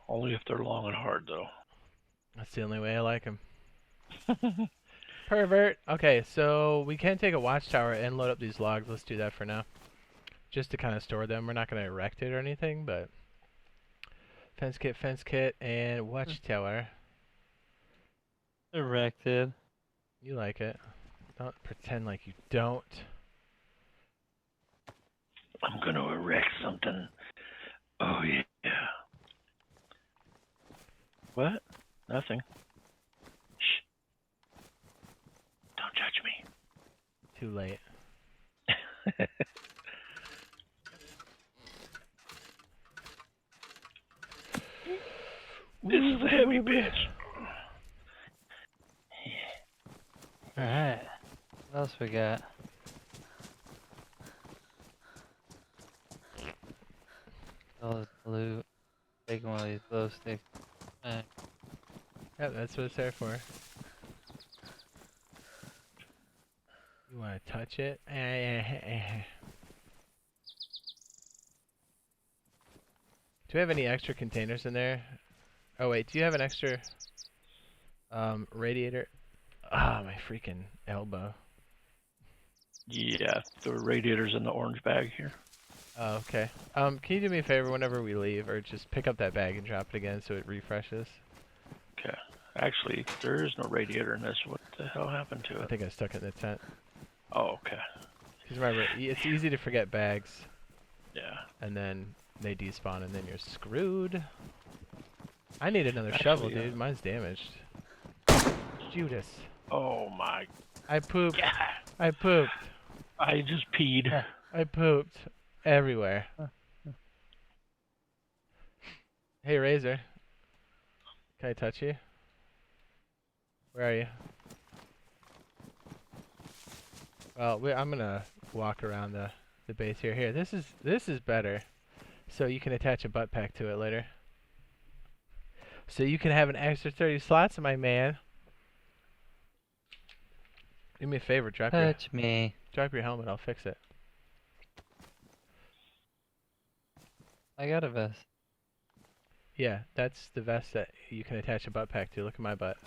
Only if they're long and hard, though. That's the only way I like them. Pervert. Okay, so we can take a watchtower and load up these logs. Let's do that for now. Just to kind of store them. We're not going to erect it or anything, but... fence kit, and watchtower. Erected. You like it. Don't pretend like you don't. I'm gonna erect something. Oh, yeah. What? Nothing. Shh. Don't judge me. Too late. This is a heavy bitch. Alright. What else we got? All this loot. Taking one of these glow sticks. Alright. Yep, that's what it's there for. You want to touch it? Do we have any extra containers in there? Oh wait, do you have an extra radiator? Ah, my freaking elbow. Yeah, the radiator's in the orange bag here. Oh, okay. Can you do me a favor whenever we leave, or just pick up that bag and drop it again so it refreshes? Okay. Actually, there is no radiator in this. What the hell happened to I it? think I stuck it in the tent. Oh, okay. Because remember, it's easy to forget bags. Yeah. And then they despawn, and then you're screwed. I need another Actually, shovel, dude. Mine's damaged. Judas. Oh my. I pooped. Yeah. I pooped. I just peed. I pooped everywhere. Hey, Razor. Can I touch you? Where are you? Well, I'm gonna walk around the base here. Here, this is better. So you can attach a butt pack to it later. So you can have an extra 30 slots, my man. Do me a favor, drop your helmet. I'll fix it. I got a vest. Yeah, that's the vest that you can attach a butt pack to. Look at my butt.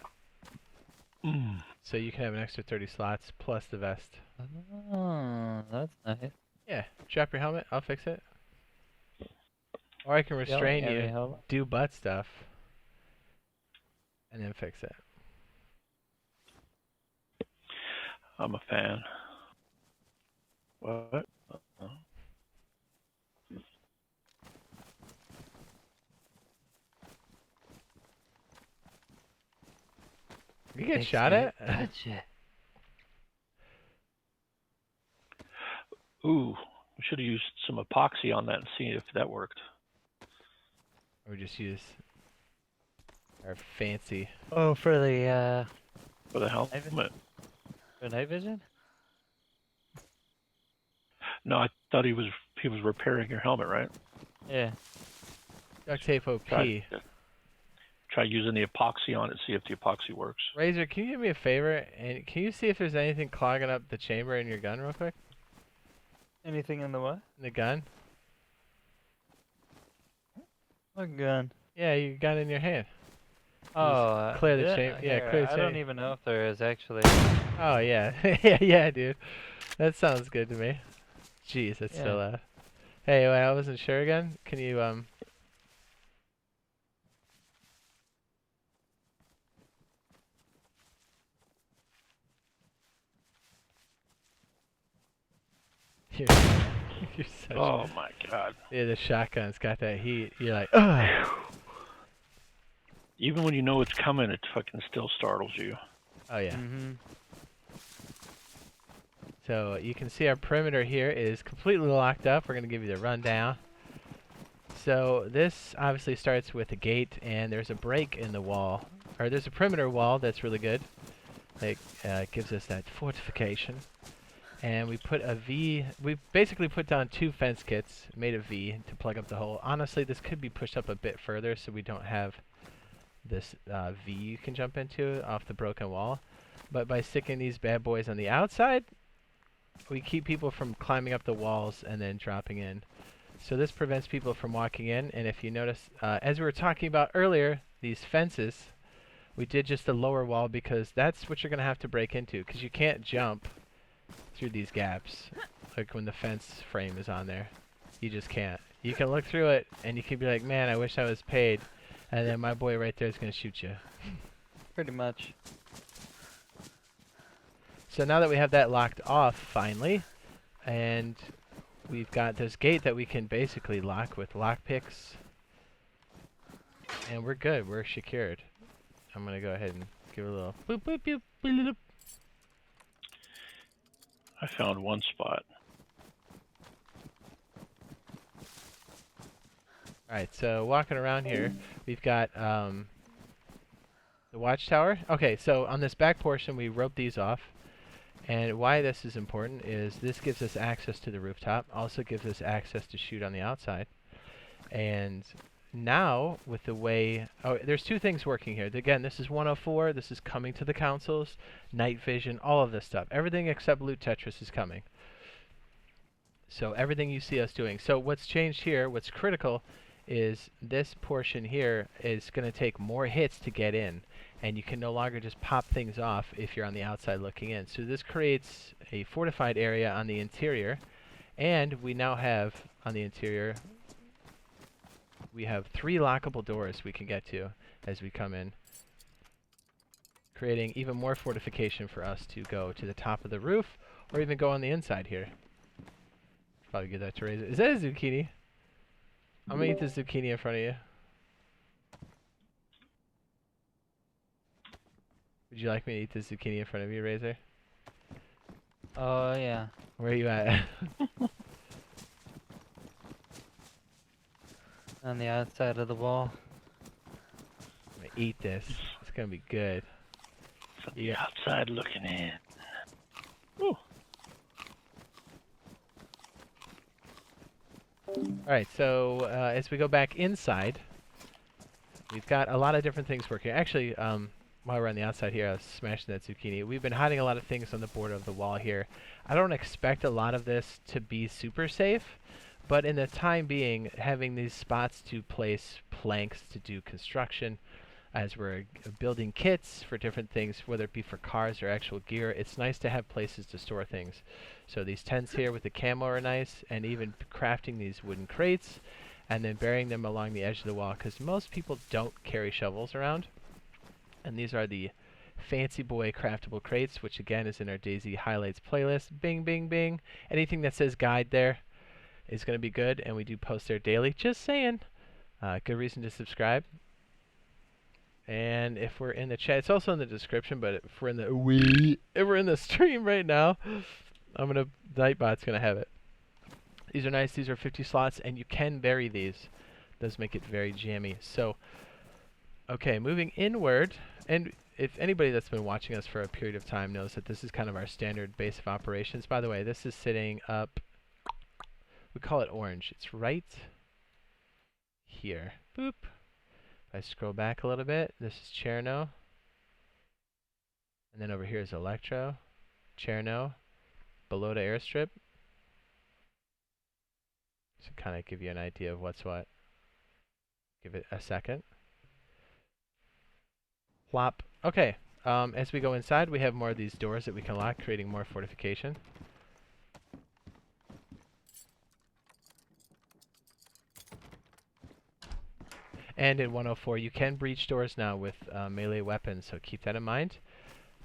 So you can have an extra 30 slots plus the vest. Oh, that's nice. Yeah, drop your helmet. I'll fix it. Or I can restrain you, do butt stuff, and then fix it. I'm a fan. What? You get shot at? Touch it. Ooh, we should have used some epoxy on that and see if that worked. Or just use our fancy. Oh, for the For the helmet? for night vision? No, I thought he was repairing your helmet, right? Yeah. Duct tape OP. Try using the epoxy on it, see if the epoxy works. Razor, can you do me a favor and can you see if there's anything clogging up the chamber in your gun real quick? Anything in the what? In the gun? What gun? Yeah, your gun in your hand. Oh, clear the chamber. Yeah, clear the chamber. I don't even know if there is actually. Oh yeah, yeah, dude. That sounds good to me. Jeez, that's so loud. Hey, wait, I wasn't sure again. Can you You're such Oh my god. Yeah, the shotgun's got that heat. You're like, ugh. Even when you know it's coming, it fucking still startles you. Oh yeah. Mm-hmm. So you can see our perimeter here is completely locked up. We're gonna give you the rundown. So this obviously starts with a gate, and there's a break in the wall, or there's a perimeter wall that's really good. It gives us that fortification. And we put a V, we basically put down 2 fence kits, made a V to plug up the hole. Honestly, this could be pushed up a bit further so we don't have this V you can jump into off the broken wall. But by sticking these bad boys on the outside, we keep people from climbing up the walls and then dropping in. So this prevents people from walking in, and if you notice, as we were talking about earlier, these fences, we did just a lower wall because that's what you're going to have to break into, because you can't jump through these gaps, like when the fence frame is on there. You just can't. You can look through it, and you can be like, man, I wish I was paid, and then my boy right there is going to shoot you. Pretty much. So now that we have that locked off, finally, and we've got this gate that we can basically lock with lockpicks, and we're good. We're secured. I'm going to go ahead and give it a little boop, boop, boop, boop, boop. I found one spot. Alright, so walking around here, we've got the Watch Tower. Okay, so on this back portion, we rope these off. And why this is important is this gives us access to the rooftop, also gives us access to shoot on the outside. And now, with the way... Oh, there's two things working here. Again, this is 104, this is coming to the consoles, night vision, all of this stuff. Everything except Loot Tetris is coming. So everything you see us doing. So what's changed here, what's critical, is this portion here is going to take more hits to get in. And you can no longer just pop things off if you're on the outside looking in. So this creates a fortified area on the interior. And we now have, on the interior, we have 3 lockable doors we can get to as we come in, creating even more fortification for us to go to the top of the roof, or even go on the inside here. Probably give that to Razor. Is that a zucchini? I'm gonna eat the zucchini in front of you. Would you like me to eat the zucchini in front of you, Razor? Oh, yeah. Where are you at? On the outside of the wall. I'm gonna eat this. It's gonna be good. From the outside looking in. Ooh. Alright, so as we go back inside, we've got a lot of different things working. Actually, while we're on the outside here, I was smashing that zucchini. We've been hiding a lot of things on the border of the wall here. I don't expect a lot of this to be super safe, but in the time being, having these spots to place planks to do construction, as we're building kits for different things, whether it be for cars or actual gear, it's nice to have places to store things. So these tents here with the camo are nice, and even crafting these wooden crates, and then burying them along the edge of the wall, because most people don't carry shovels around. And these are the Fancy Boy craftable crates, which again is in our DayZ highlights playlist. Bing, bing, bing. Anything that says guide there is going to be good, and we do post there daily. Just saying. Good reason to subscribe. And if we're in the chat, it's also in the description, but if we're in the stream right now, Nightbot's gonna have it. These are nice. These are 50 slots, and you can bury these. Does make it very jammy. So, okay, moving inward, and if anybody that's been watching us for a period of time knows that this is kind of our standard base of operations. By the way, this is sitting up. We call it orange. It's right here. Boop. If I scroll back a little bit, this is Cherno. And then over here is Electro, Cherno, below the airstrip. Just to kind of give you an idea of what's what. Give it a second. Plop. Okay, as we go inside, we have more of these doors that we can lock, creating more fortification. And in 104, you can breach doors now with melee weapons, so keep that in mind.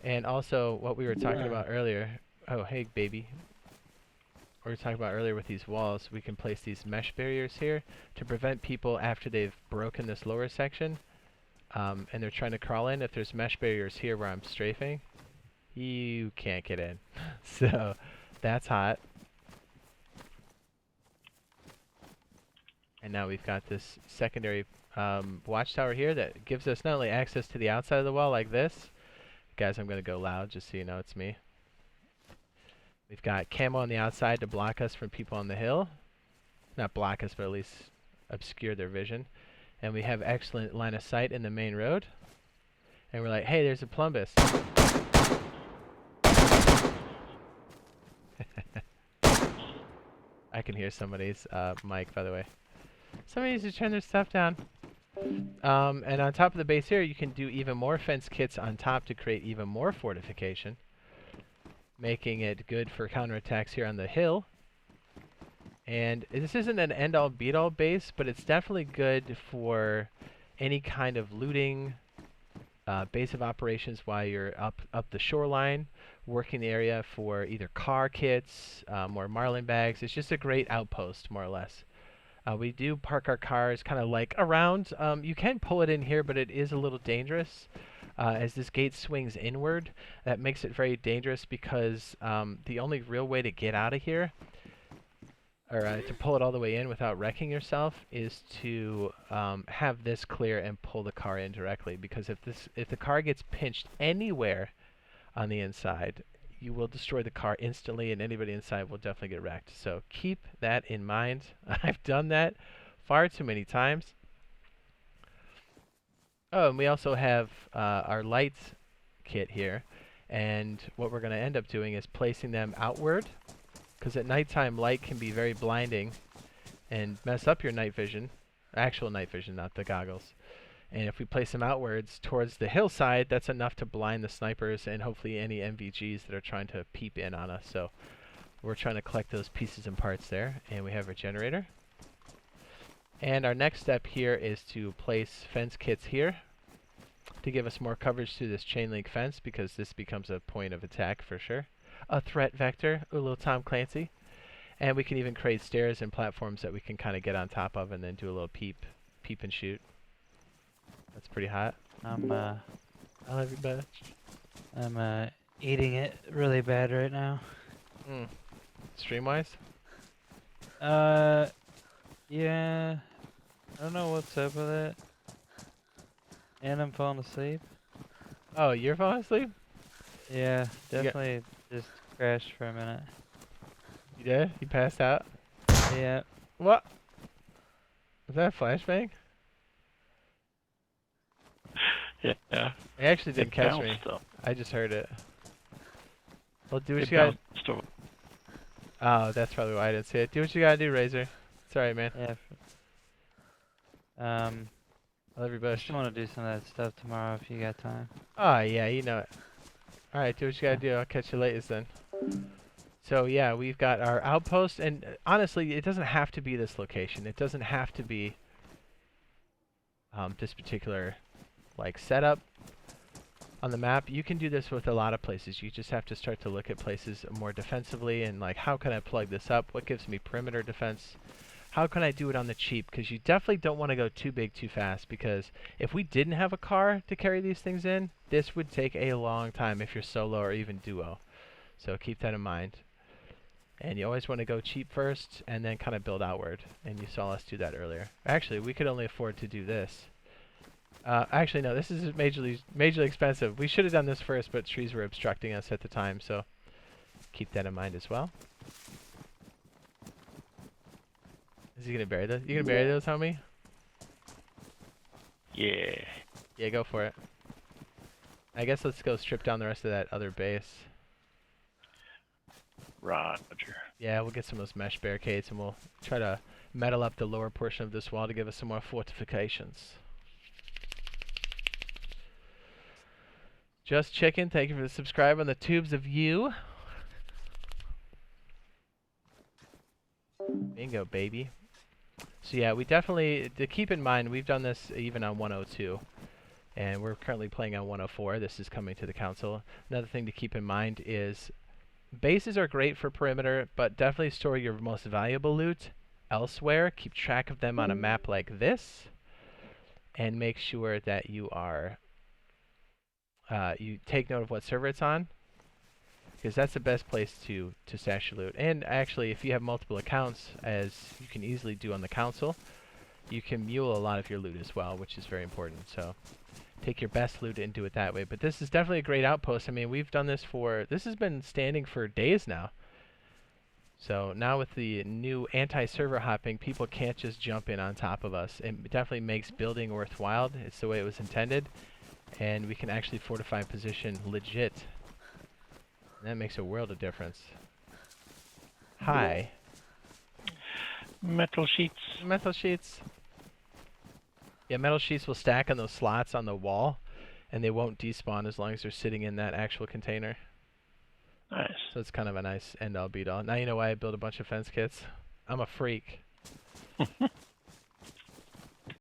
And also, what we were talking about earlier, oh, hey, baby. What we were talking about earlier with these walls, we can place these mesh barriers here to prevent people after they've broken this lower section, and they're trying to crawl in. If there's mesh barriers here where I'm strafing, you can't get in. So, that's hot. And now we've got this secondary watch tower here that gives us not only access to the outside of the wall like this. Guys, I'm going to go loud just so you know it's me. We've got camo on the outside to block us from people on the hill. Not block us, but at least obscure their vision. And we have excellent line of sight in the main road. And we're like, hey, there's a plumbus. I can hear somebody's mic, by the way. Somebody needs to turn their stuff down. And on top of the base here, you can do even more fence kits on top to create even more fortification, making it good for counterattacks here on the hill. And this isn't an end-all beat-all base, but it's definitely good for any kind of looting, base of operations while you're up the shoreline, working the area for either car kits, more marlin bags. It's just a great outpost, more or less. We do park our cars kind of like around. You can pull it in here, but it is a little dangerous. As this gate swings inward, that makes it very dangerous because the only real way to get out of here, or to pull it all the way in without wrecking yourself, is to have this clear and pull the car in directly. Because if the car gets pinched anywhere on the inside, you will destroy the car instantly, and anybody inside will definitely get wrecked. So keep that in mind. I've done that far too many times. Oh, and we also have our lights kit here, and what we're going to end up doing is placing them outward, because at nighttime light can be very blinding and mess up your night vision, actual night vision, not the goggles. And if we place them outwards towards the hillside, that's enough to blind the snipers and hopefully any MVGs that are trying to peep in on us. So we're trying to collect those pieces and parts there, and we have a generator. And our next step here is to place fence kits here to give us more coverage to this chain link fence, because this becomes a point of attack for sure. A threat vector, a little Tom Clancy. And we can even create stairs and platforms that we can kind of get on top of and then do a little peep and shoot. That's pretty hot. I love you, bud. I'm eating it really bad right now. Stream-wise? Yeah. I don't know what's up with it. And I'm falling asleep. Oh, you're falling asleep? Yeah, definitely just crashed for a minute. You did? You passed out? Yeah. What? Was that a flashbang? Yeah. It actually didn't catch me. Though. I just heard it. Well, do what It you gotta... bounced. Oh, that's probably why I didn't see it. Do what you gotta do, Razor. Sorry, man. Yeah. I love your bush. Just want to do some of that stuff tomorrow if you got time. Oh, yeah, you know it. Alright, do what you gotta do. I'll catch you latest then. So, yeah, we've got our outpost, and honestly, it doesn't have to be this location. It doesn't have to be this particular, like, setup on the map. You can do this with a lot of places. You just have to start to look at places more defensively and, like, how can I plug this up? What gives me perimeter defense? How can I do it on the cheap? Because you definitely don't want to go too big too fast, because if we didn't have a car to carry these things in, this would take a long time if you're solo or even duo. So keep that in mind. And you always want to go cheap first and then kind of build outward. And you saw us do that earlier. Actually, we could only afford to do this. Actually, no, this is majorly expensive. We should have done this first, but trees were obstructing us at the time, so keep that in mind as well. Is he gonna bury those? You gonna bury those, homie? Yeah. Yeah, go for it. I guess let's go strip down the rest of that other base. Roger. Yeah, we'll get some of those mesh barricades, and we'll try to metal up the lower portion of this wall to give us some more fortifications. Just Chicken, thank you for the subscribe on the tubes of you. Bingo, baby. So yeah, we definitely, to keep in mind, we've done this even on 102. And we're currently playing on 104. This is coming to the console. Another thing to keep in mind is bases are great for perimeter, but definitely store your most valuable loot elsewhere. Keep track of them on a map like this. And make sure that you are, you take note of what server it's on, because that's the best place to stash your loot. And actually, if you have multiple accounts, as you can easily do on the console, you can mule a lot of your loot as well, which is very important. So take your best loot and do it that way. But this is definitely a great outpost. I mean, we've done this for, this has been standing for days now. So now with the new anti-server hopping, people can't just jump in on top of us. It definitely makes building worthwhile. It's the way it was intended. And we can actually fortify position legit. And that makes a world of difference. Hi. Metal sheets. Metal sheets. Yeah, metal sheets will stack in those slots on the wall, and they won't despawn as long as they're sitting in that actual container. Nice. So it's kind of a nice end-all be-all. Now you know why I built a bunch of fence kits. I'm a freak.